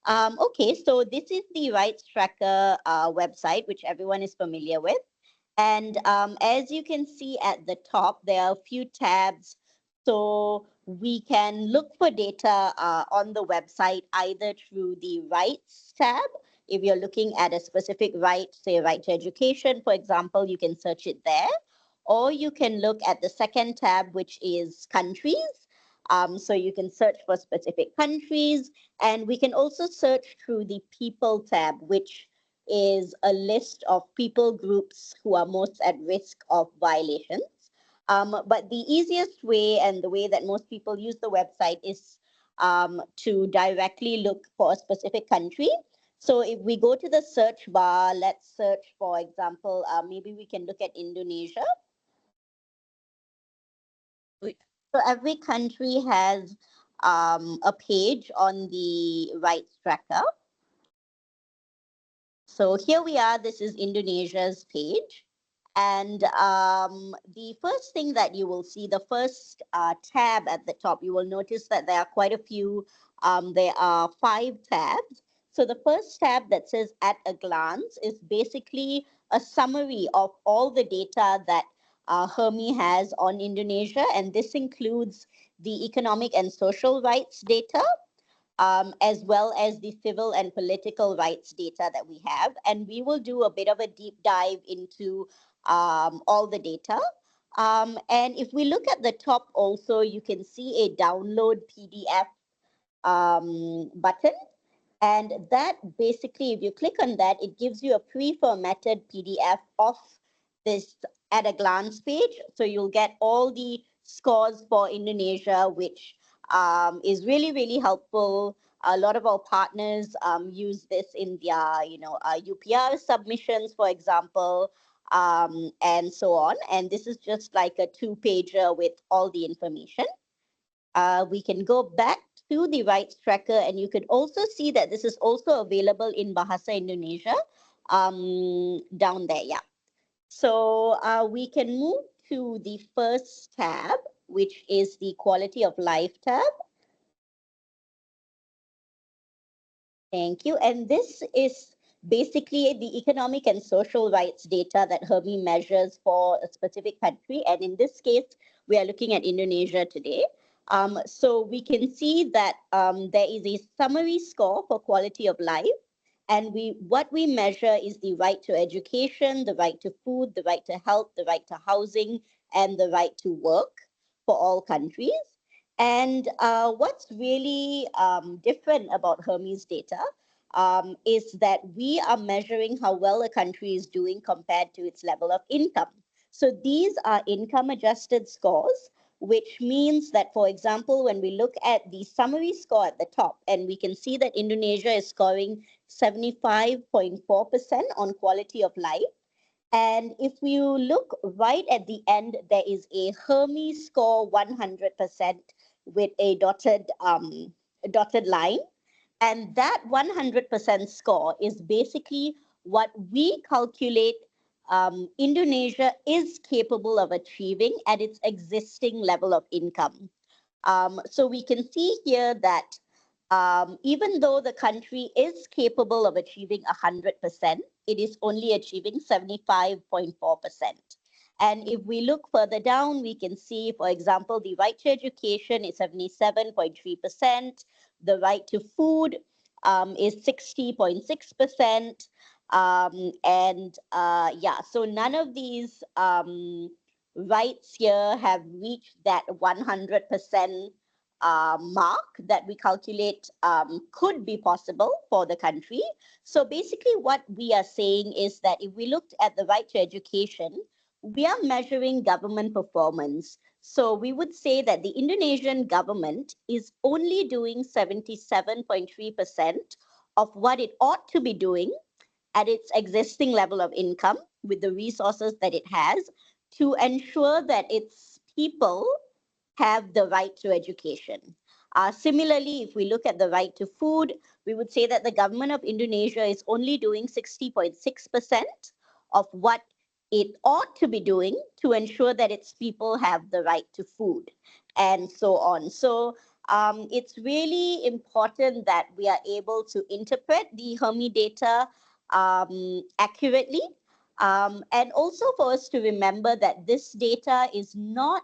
Okay, so this is the Rights Tracker website, which everyone is familiar with. And as you can see at the top, there are a few tabs. So we can look for data on the website either through the Rights tab. If you're looking at a specific right, say right to education, for example, you can search it there. Or you can look at the second tab, which is countries. So you can search for specific countries. And we can also search through the people tab, which is a list of people groups who are most at risk of violations. But the easiest way and the way that most people use the website is to directly look for a specific country. So if we go to the search bar, let's search, for example, maybe we can look at Indonesia. So every country has a page on the rights tracker. So here we are. This is Indonesia's page. And the first thing that you will see, the first tab at the top, you will notice that there are quite a few. There are 5 tabs. So the first tab that says at a glance is basically a summary of all the data that Hermes has on Indonesia. And this includes the economic and social rights data, as well as the civil and political rights data that we have. And we will do a bit of a deep dive into all the data. And if we look at the top also, you can see a download PDF button. And that basically, if you click on that, it gives you a pre-formatted PDF of this at a glance page. So you'll get all the scores for Indonesia, which is really, really helpful. A lot of our partners use this in their, UPR submissions, for example, and so on. And this is just like a 2-pager with all the information. We can go back to the rights tracker, and you could also see that this is also available in Bahasa Indonesia down there. Yeah. So we can move to the first tab, which is the quality of life tab. Thank you. And this is basically the economic and social rights data that Hermes measures for a specific country. And in this case, we are looking at Indonesia today. So we can see that there is a summary score for quality of life. And what we measure is the right to education, the right to food, the right to health, the right to housing, and the right to work for all countries. And what's really different about Hermes data is that we are measuring how well a country is doing compared to its level of income. So these are income adjusted scores, which means that, for example, when we look at the summary score at the top, and we can see that Indonesia is scoring 75.4% on quality of life. And if you look right at the end, there is a Hermes score 100% with a dotted line. And that 100% score is basically what we calculate Indonesia is capable of achieving at its existing level of income. So we can see here that even though the country is capable of achieving 100%, it is only achieving 75.4%. And if we look further down, we can see, for example, the right to education is 77.3%, the right to food is 60.6%. And yeah, so none of these rights here have reached that 100% mark that we calculate could be possible for the country. So basically what we are saying is that if we looked at the right to education, we are measuring government performance. So we would say that the Indonesian government is only doing 77.3% of what it ought to be doing at its existing level of income with the resources that it has to ensure that its people have the right to education. Similarly, if we look at the right to food, we would say that the government of Indonesia is only doing 60.6% of what it ought to be doing to ensure that its people have the right to food, and so on. So it's really important that we are able to interpret the Hermi data accurately. And also for us to remember that this data is not,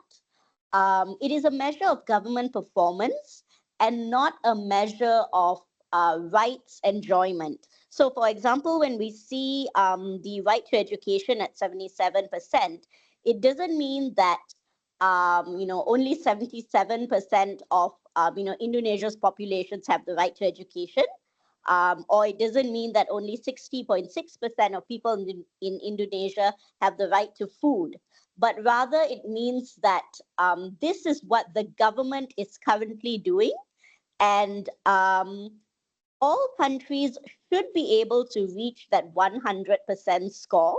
it is a measure of government performance and not a measure of rights enjoyment. So for example, when we see the right to education at 77%, it doesn't mean that only 77% of Indonesia's populations have the right to education, or it doesn't mean that only 60.6% of people in Indonesia have the right to food, but rather it means that this is what the government is currently doing, and all countries should be able to reach that 100% score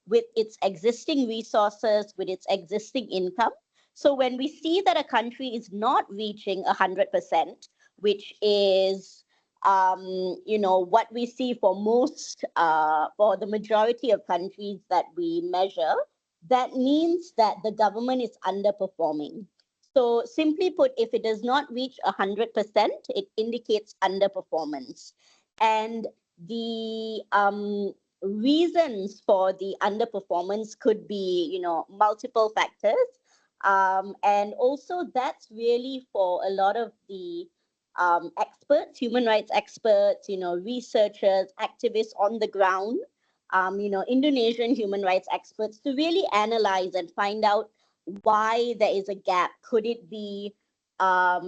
with its existing resources, with its existing income. So when we see that a country is not reaching 100%, which is what we see for for the majority of countries that we measure, that means that the government is underperforming. So simply put, if it does not reach 100%, it indicates underperformance. And the reasons for the underperformance could be, multiple factors. And also that's really for a lot of the experts, human rights experts, researchers, activists on the ground, Indonesian human rights experts to really analyze and find out why there is a gap. Could it be, a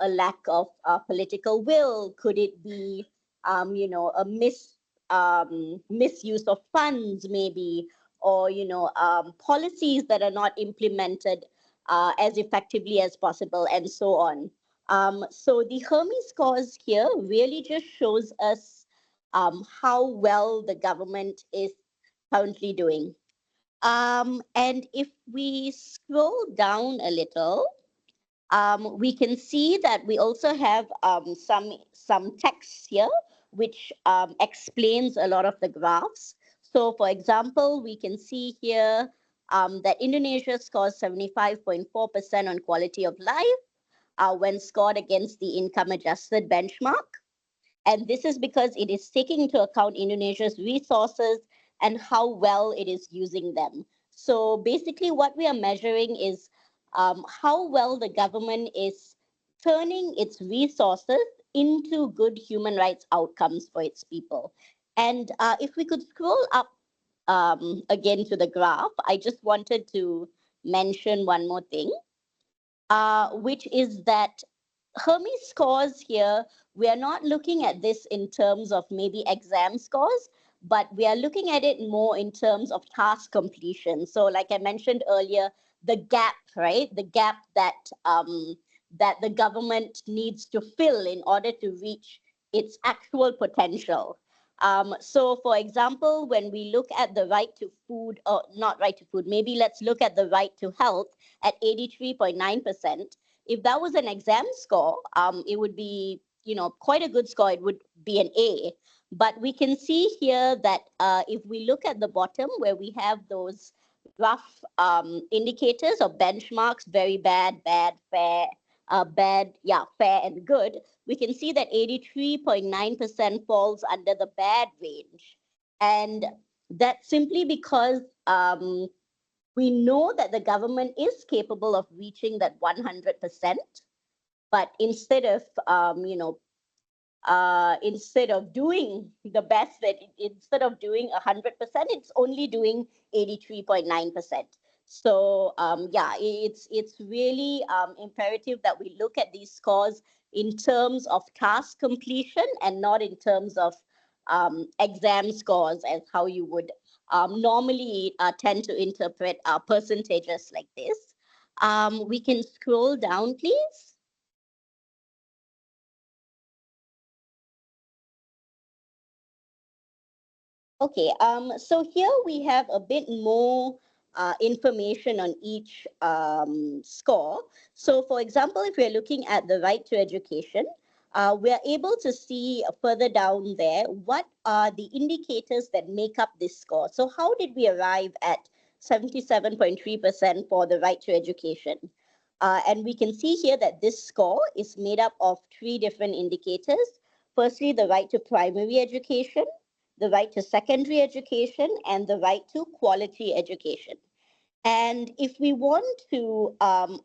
lack of political will? Could it be, a misuse of funds, maybe, or policies that are not implemented as effectively as possible, and so on. So the Hermes scores here really just shows us how well the government is currently doing. And if we scroll down a little, we can see that we also have some text here, which explains a lot of the graphs. So for example, we can see here that Indonesia scores 75.4% on quality of life when scored against the income adjusted benchmark. And this is because it is taking into account Indonesia's resources and how well it is using them. So basically what we are measuring is how well the government is turning its resources into good human rights outcomes for its people. And if we could scroll up again to the graph, I just wanted to mention one more thing, which is that Hermes scores here, we are not looking at this in terms of maybe exam scores, but we are looking at it more in terms of task completion. So like I mentioned earlier, the gap, right? The gap that the government needs to fill in order to reach its actual potential. So for example, when we look at the right to food, or not right to food, maybe let's look at the right to health at 83.9%. If that was an exam score, it would be, quite a good score. It would be an A. But we can see here that if we look at the bottom where we have those rough indicators or benchmarks, very bad, bad, fair, fair and good, we can see that 83.9% falls under the bad range. And that's simply because we know that the government is capable of reaching that 100%, but instead of doing the best, instead of doing 100%, it's only doing 83.9%. So it's really imperative that we look at these scores in terms of task completion and not in terms of exam scores, as how you would normally tend to interpret percentages like this. We can scroll down, please. Okay, so here we have a bit more information on each score. So for example, if we're looking at the right to education, we're able to see further down there what are the indicators that make up this score. So how did we arrive at 77.3% for the right to education? And we can see here that this score is made up of 3 different indicators. Firstly, the right to primary education, the right to secondary education, and the right to quality education. And if we want to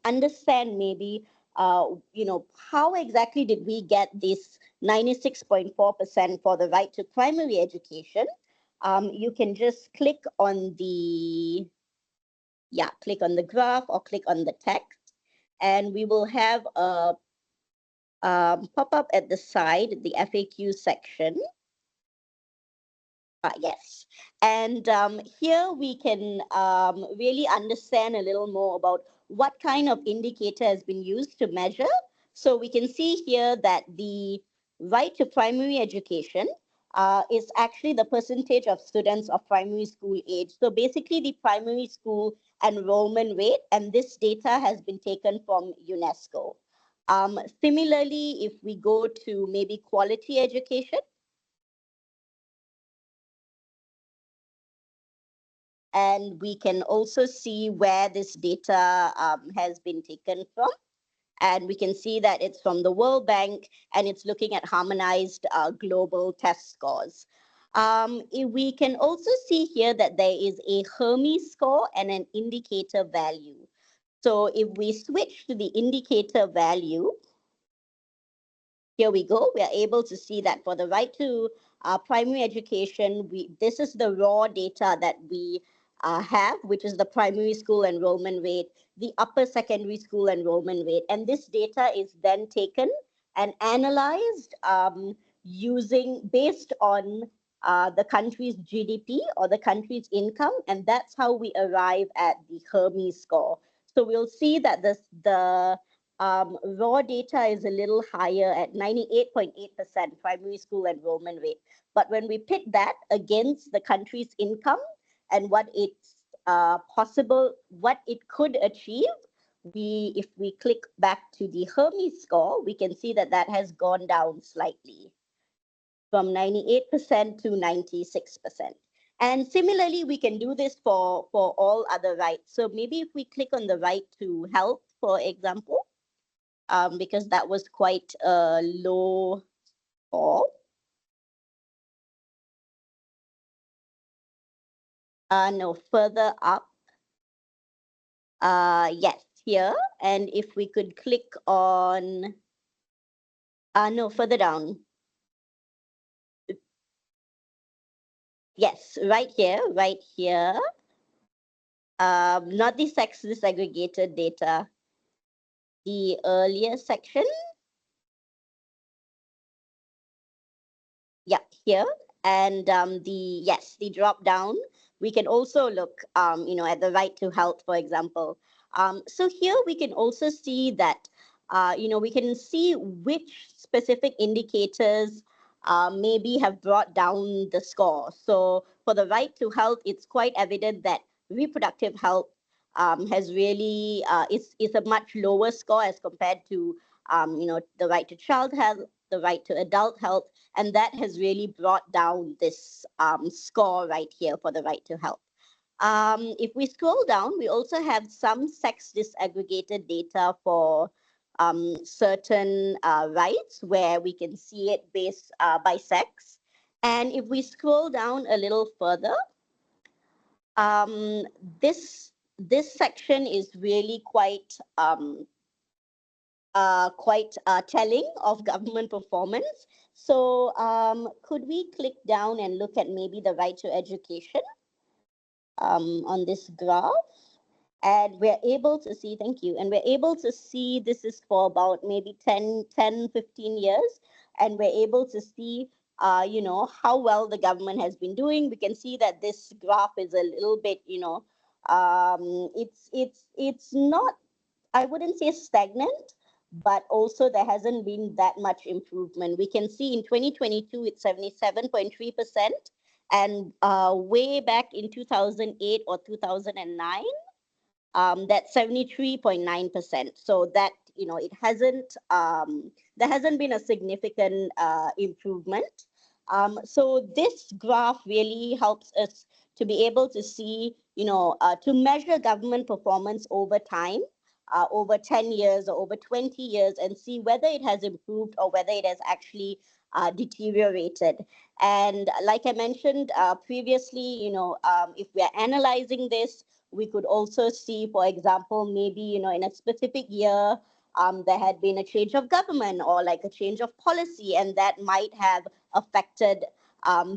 understand maybe, how exactly did we get this 96.4% for the right to primary education, you can just click on click on the graph or click on the text, and we will have a pop up at the side, the FAQ section. Yes. And here we can really understand a little more about what kind of indicator has been used to measure. So we can see here that the right to primary education is actually the percentage of students of primary school age. So basically the primary school enrollment rate, and this data has been taken from UNESCO. Similarly, if we go to maybe quality education, and we can also see where this data has been taken from. And we can see that it's from the World Bank, and it's looking at harmonized global test scores. We can also see here that there is a Hermes score and an indicator value. So if we switch to the indicator value, here we go. We are able to see that for the right to primary education, this is the raw data that we have, which is the primary school enrollment rate, the upper secondary school enrollment rate. And this data is then taken and analyzed based on the country's GDP or the country's income. And that's how we arrive at the Hermes score. So we'll see that the raw data is a little higher at 98.8% primary school enrollment rate. But when we pit that against the country's income and what it's what it could achieve, if we click back to the Hermes score, we can see that that has gone down slightly from 98% to 96%. And similarly, we can do this for all other rights. So maybe if we click on the right to health, for example, because that was quite a low score. No, further up. Yes, here. And if we could click on, no, further down. Yes, right here, right here. Not the sex disaggregated data, the earlier section. Yeah, here. And the drop down, we can also look, at the right to health, for example. So here we can also see that, we can see which specific indicators maybe have brought down the score. So for the right to health, it's quite evident that reproductive health has really, is a much lower score as compared to, the right to child health, the right to adult health, and that has really brought down this score right here for the right to health. If we scroll down, we also have some sex disaggregated data for certain rights where we can see it based by sex. And if we scroll down a little further, um, this this section is really quite telling of government performance. So could we click down and look at maybe the right to education on this graph? And we're able to see, thank you, and we're able to see this is for about maybe 10, 15 years. And we're able to see, how well the government has been doing. We can see that this graph is a little bit, it's not, I wouldn't say stagnant, but also there hasn't been that much improvement. We can see in 2022, it's 77.3%. And way back in 2008 or 2009, that's 73.9%. So that, it hasn't, there hasn't been a significant improvement. So this graph really helps us to be able to see, to measure government performance over time. over 10 years or over 20 years and see whether it has improved or whether it has actually deteriorated. And like I mentioned previously, if we are analyzing this, we could also see, for example, maybe, in a specific year, there had been a change of government or like a change of policy, and that might have affected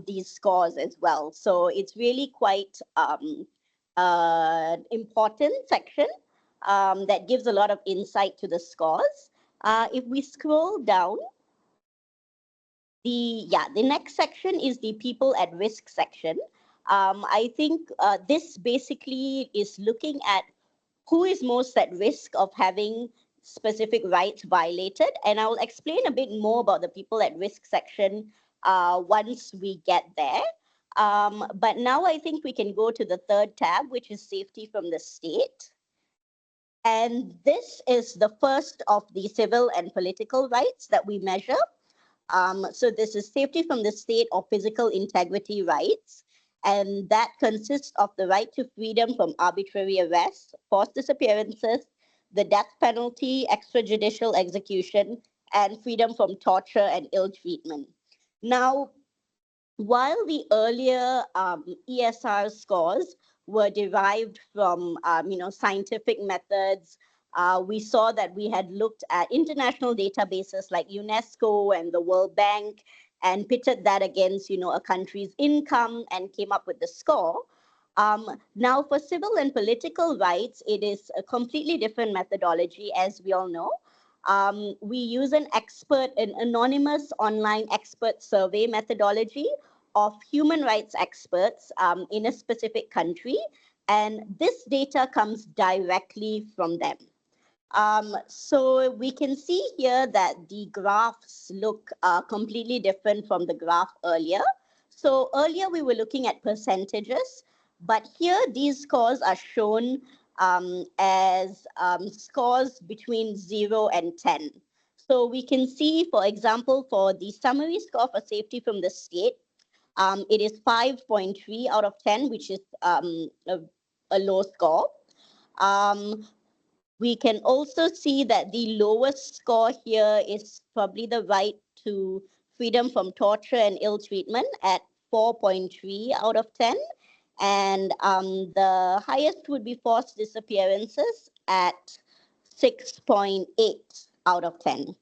these scores as well. So it's really quite important section that gives a lot of insight to the scores. If we scroll down, the next section is the people at risk section. I think this basically is looking at who is most at risk of having specific rights violated. And I will explain a bit more about the people at risk section once we get there. But now I think we can go to the third tab, which is safety from the state. And this is the first of the civil and political rights that we measure. So this is safety from the state or physical integrity rights. And that consists of the right to freedom from arbitrary arrest, forced disappearances, the death penalty, extrajudicial execution, and freedom from torture and ill treatment. Now, while the earlier ESR scores were derived from scientific methods, we saw that we had looked at international databases like UNESCO and the World Bank and pitted that against a country's income and came up with the score. Now, for civil and political rights, it is a completely different methodology, as we all know. We use an anonymous online expert survey methodology of human rights experts in a specific country, and this data comes directly from them. So we can see here that the graphs look completely different from the graph earlier. So earlier we were looking at percentages, but here these scores are shown as scores between 0 and 10. So we can see, for example, for the summary score for safety from the state, it is 5.3 out of 10, which is a low score. We can also see that the lowest score here is probably the right to freedom from torture and ill treatment at 4.3 out of 10. And the highest would be forced disappearances at 6.8 out of 10.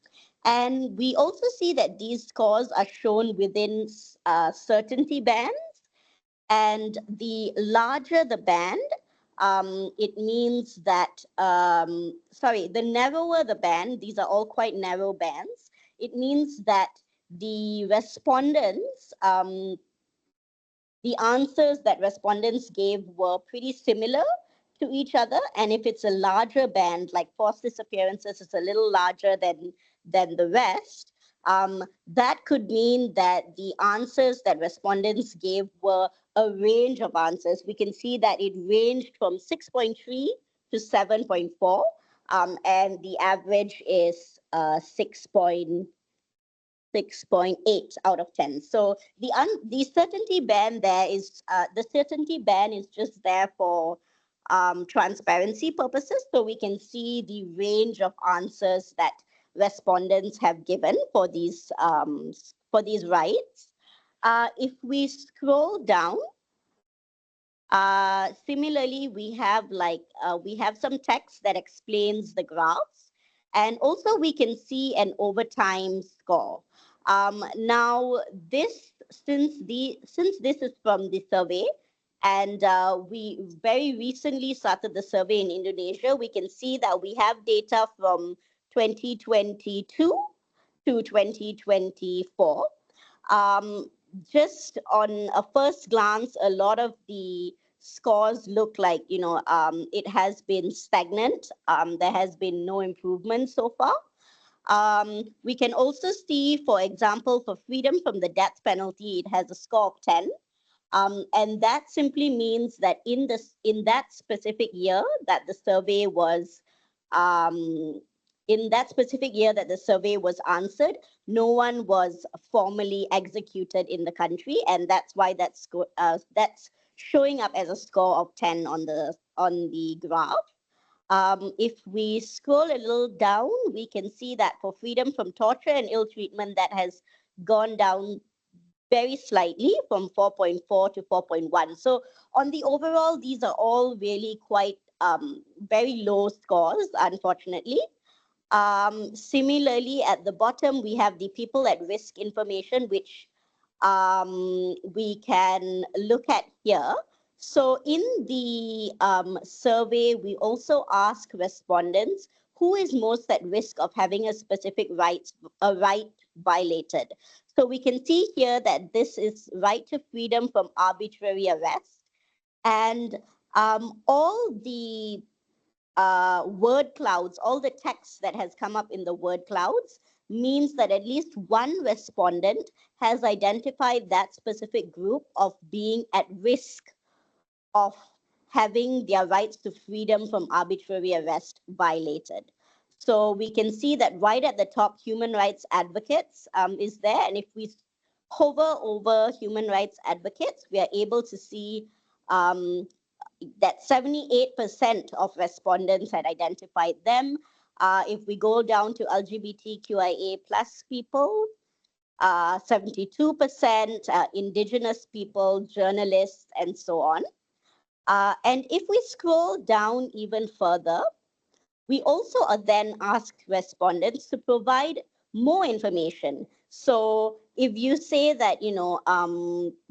And we also see that these scores are shown within certainty bands. And the larger the band, it means that, the narrower the band, these are all quite narrow bands, it means that the respondents, the answers that respondents gave were pretty similar to each other. And if it's a larger band, like forced disappearances is a little larger than the rest, that could mean that the answers that respondents gave were a range of answers. We can see that it ranged from 6.3 to 7.4, and the average is 6.8 out of 10. So the certainty band there is just there for transparency purposes, so we can see the range of answers that respondents have given for these rights. If we scroll down, similarly, we have some text that explains the graphs, and also we can see an overtime score. Now, since this is from the survey, and we very recently started the survey in Indonesia, we can see that we have data from 2022 to 2024. Just on a first glance, a lot of the scores look like, it has been stagnant. There has been no improvement so far. We can also see, for example, for freedom from the death penalty, it has a score of 10. And that simply means that in that specific year that the survey was answered, no one was formally executed in the country, and that's why that's showing up as a score of 10 on the graph. If we scroll a little down, we can see that for freedom from torture and ill treatment, that has gone down very slightly from 4.4 to 4.1. So on the overall, these are all really quite very low scores, unfortunately. Similarly, at the bottom, we have the people at risk information, which we can look at here. So in the survey, we also ask respondents who is most at risk of having a specific a right violated. So we can see here that this is right to freedom from arbitrary arrest. And all the word clouds, all the text that has come up in the word clouds means that at least one respondent has identified that specific group of being at risk of having their rights to freedom from arbitrary arrest violated. So we can see that right at the top, human rights advocates is there. And if we hover over human rights advocates, we are able to see that 78% of respondents had identified them. If we go down to LGBTQIA plus people, 72%, indigenous people, journalists, and so on. And if we scroll down even further, we also then ask respondents to provide more information. So if you say that,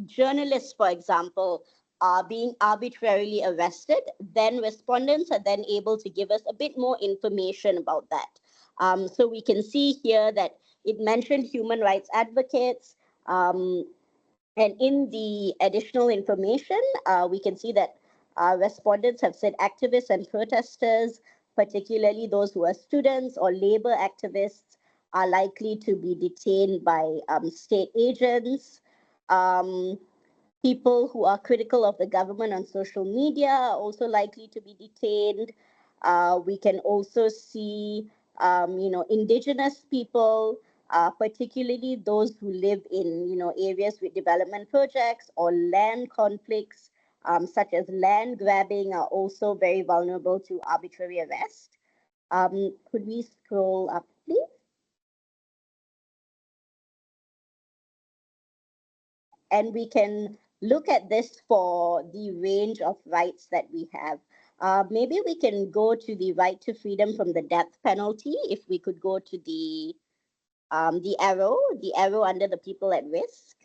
journalists, for example, are being arbitrarily arrested, then respondents are then able to give us a bit more information about that. So we can see here that it mentioned human rights advocates, and in the additional information, we can see that respondents have said activists and protesters, particularly those who are students or labor activists, are likely to be detained by state agents. Um, People who are critical of the government on social media are also likely to be detained. We can also see, indigenous people, particularly those who live in, areas with development projects or land conflicts, such as land grabbing, are also very vulnerable to arbitrary arrest. Could we scroll up, please? And we can look at this for the range of rights that we have. Maybe we can go to the right to freedom from the death penalty. If we could go to the arrow under the people at risk.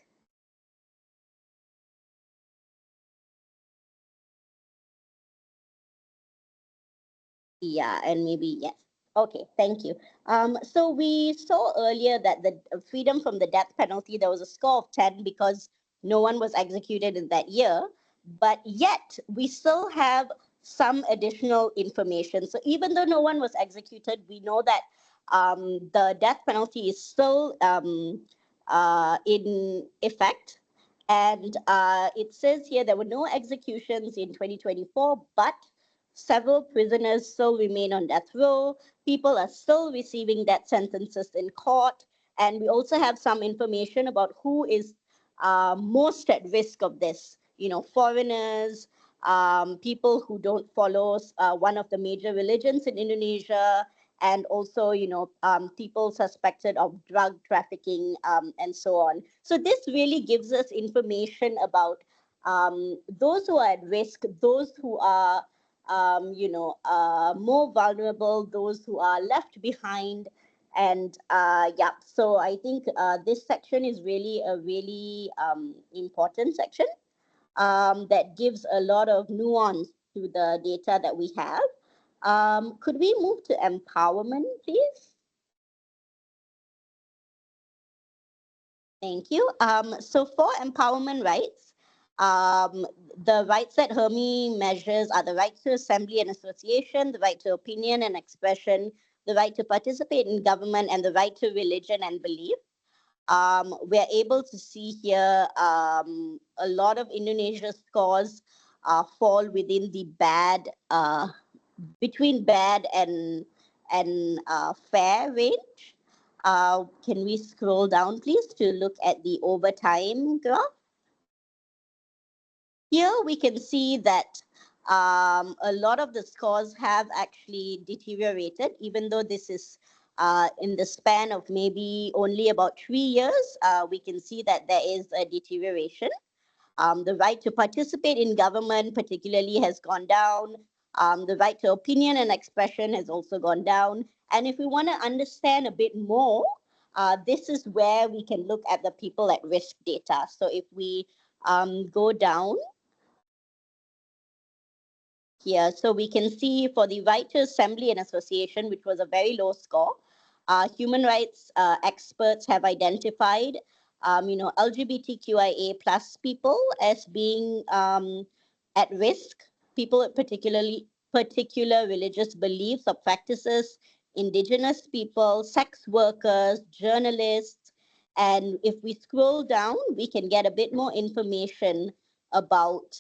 Yeah, and maybe yes. Okay, thank you. So we saw earlier that the freedom from the death penalty, there was a score of 10 because no one was executed in that year, but yet we still have some additional information. So even though no one was executed, we know that the death penalty is still in effect. And it says here there were no executions in 2024, but several prisoners still remain on death row. People are still receiving death sentences in court. And we also have some information about who is most at risk of this. Foreigners, people who don't follow one of the major religions in Indonesia, and also, people suspected of drug trafficking, and so on. So this really gives us information about those who are at risk, those who are more vulnerable, those who are left behind. And yeah, so I think this section is really a really important section that gives a lot of nuance to the data that we have. Could we move to empowerment, please? Thank you. So for empowerment rights, the rights that Hermy measures are the right to assembly and association, the right to opinion and expression, the right to participate in government, and the right to religion and belief. We're able to see here a lot of Indonesia scores fall within the bad, between bad and fair range. Can we scroll down, please, to look at the overtime graph? Here we can see that A lot of the scores have actually deteriorated, even though this is in the span of maybe only about 3 years. We can see that there is a deterioration. The right to participate in government, particularly, has gone down. The right to opinion and expression has also gone down. And if we want to understand a bit more, this is where we can look at the people at risk data. So if we go down here, so we can see for the right to assembly and association, which was a very low score, human rights experts have identified LGBTQIA plus people as being at risk, people with particular religious beliefs or practices, indigenous people, sex workers, journalists. And if we scroll down, we can get a bit more information about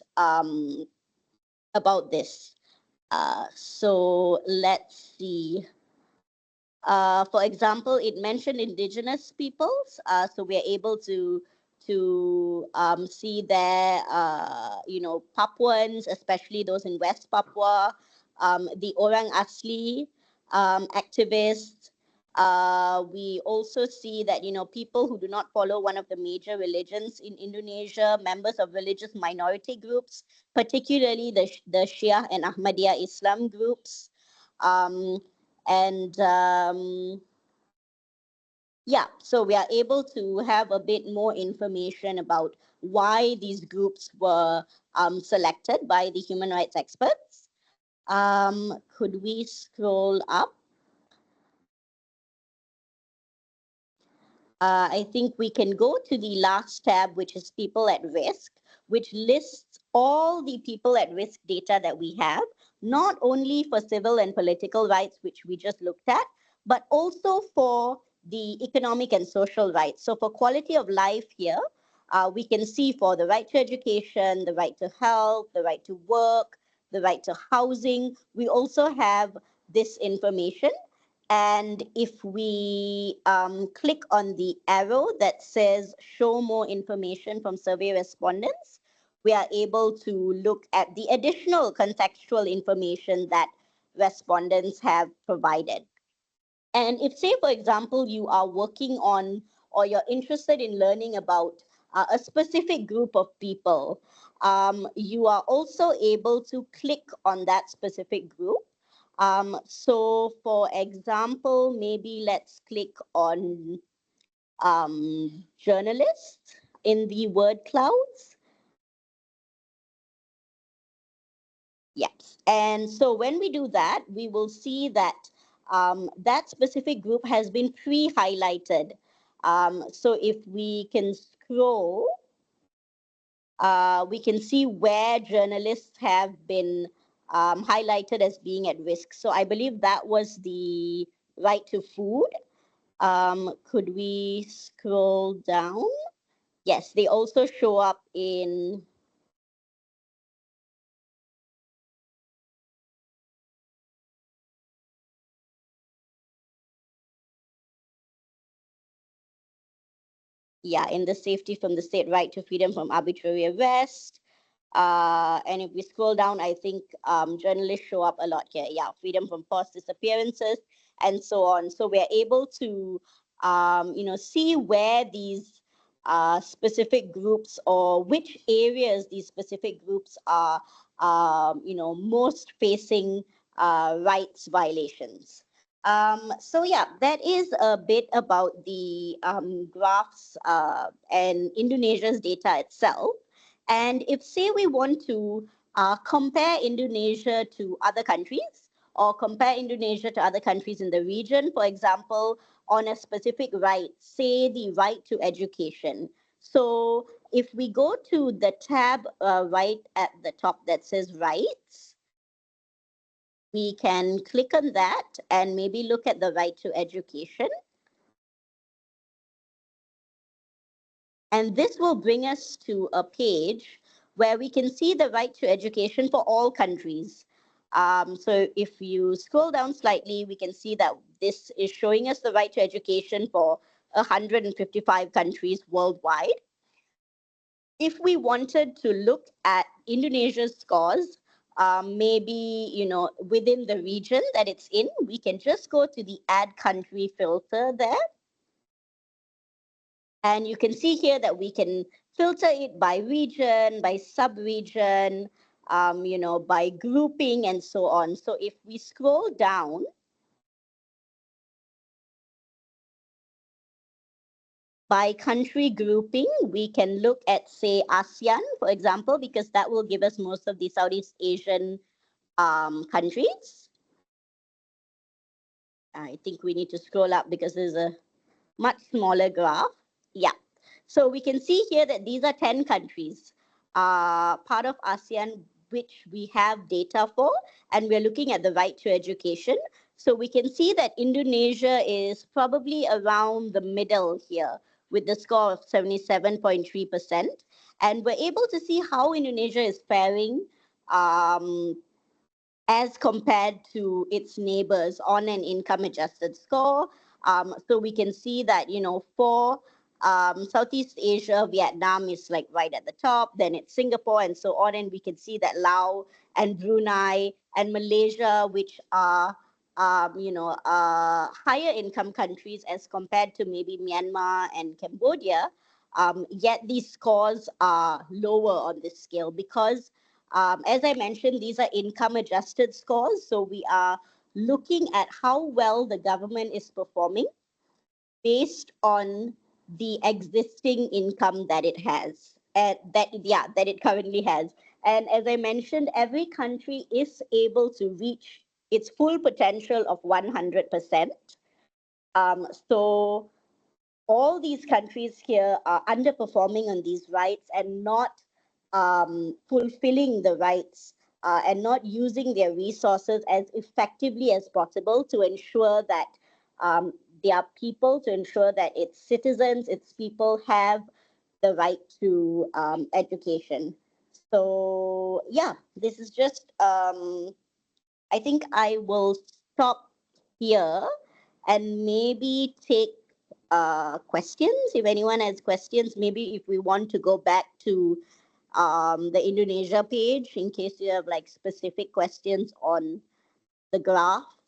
this. So let's see. For example, it mentioned indigenous peoples. So we are able to see there, Papuans, especially those in West Papua, the Orang Asli activists. We also see that, people who do not follow one of the major religions in Indonesia, members of religious minority groups, particularly the Shia and Ahmadiyya Islam groups. And yeah, so we are able to have a bit more information about why these groups were selected by the human rights experts. Could we scroll up? I think we can go to the last tab, which is people at risk, which lists all the people at risk data that we have, not only for civil and political rights, which we just looked at, but also for the economic and social rights. So for quality of life here, we can see for the right to education, the right to health, the right to work, the right to housing. We also have this information. And if we click on the arrow that says show more information from survey respondents, we are able to look at the additional contextual information that respondents have provided. And if, say, for example, you are working on or you're interested in learning about a specific group of people, you are also able to click on that specific group. So for example, maybe let's click on journalists in the word clouds. Yes. And so when we do that, we will see that that specific group has been pre-highlighted. So if we can scroll, we can see where journalists have been highlighted as being at risk. So I believe that was the right to food. Could we scroll down? Yes, they also show up in in the safety from the state, right to freedom from arbitrary arrest. And if we scroll down, I think journalists show up a lot here. Yeah, freedom from forced disappearances and so on. So we're able to, see where these specific groups or which areas these specific groups are, most facing rights violations. So yeah, that is a bit about the graphs and Indonesia's data itself. And if, say, we want to compare Indonesia to other countries or compare Indonesia to other countries in the region, for example, on a specific right, say the right to education. So if we go to the tab right at the top that says rights, we can click on that and maybe look at the right to education. And this will bring us to a page where we can see the right to education for all countries. So if you scroll down slightly, we can see that this is showing us the right to education for 155 countries worldwide. If we wanted to look at Indonesia's scores, maybe, within the region that it's in, we can just go to the add country filter there. And you can see here that we can filter it by region, by sub-region, by grouping and so on. So if we scroll down, by country grouping, we can look at, say, ASEAN, for example, because that will give us most of the Southeast Asian countries. I think we need to scroll up because there's a much smaller graph. Yeah. So we can see here that these are 10 countries, part of ASEAN, which we have data for, and we're looking at the right to education. So we can see that Indonesia is probably around the middle here with the score of 77.3%. And we're able to see how Indonesia is faring as compared to its neighbors on an income adjusted score. So we can see that, for Southeast Asia, Vietnam is like right at the top, then it's Singapore and so on. And we can see that Laos and Brunei and Malaysia, which are, higher income countries as compared to maybe Myanmar and Cambodia, yet these scores are lower on this scale because as I mentioned, these are income adjusted scores. So we are looking at how well the government is performing based on the existing income that it has, that it currently has. And as I mentioned, every country is able to reach its full potential of 100%. So all these countries here are underperforming on these rights and not fulfilling the rights and not using their resources as effectively as possible to ensure that their people, to ensure that its citizens, its people have the right to education. So yeah, this is just, I think I will stop here and maybe take questions. If anyone has questions, maybe if we want to go back to the Indonesia page in case you have like specific questions on the graph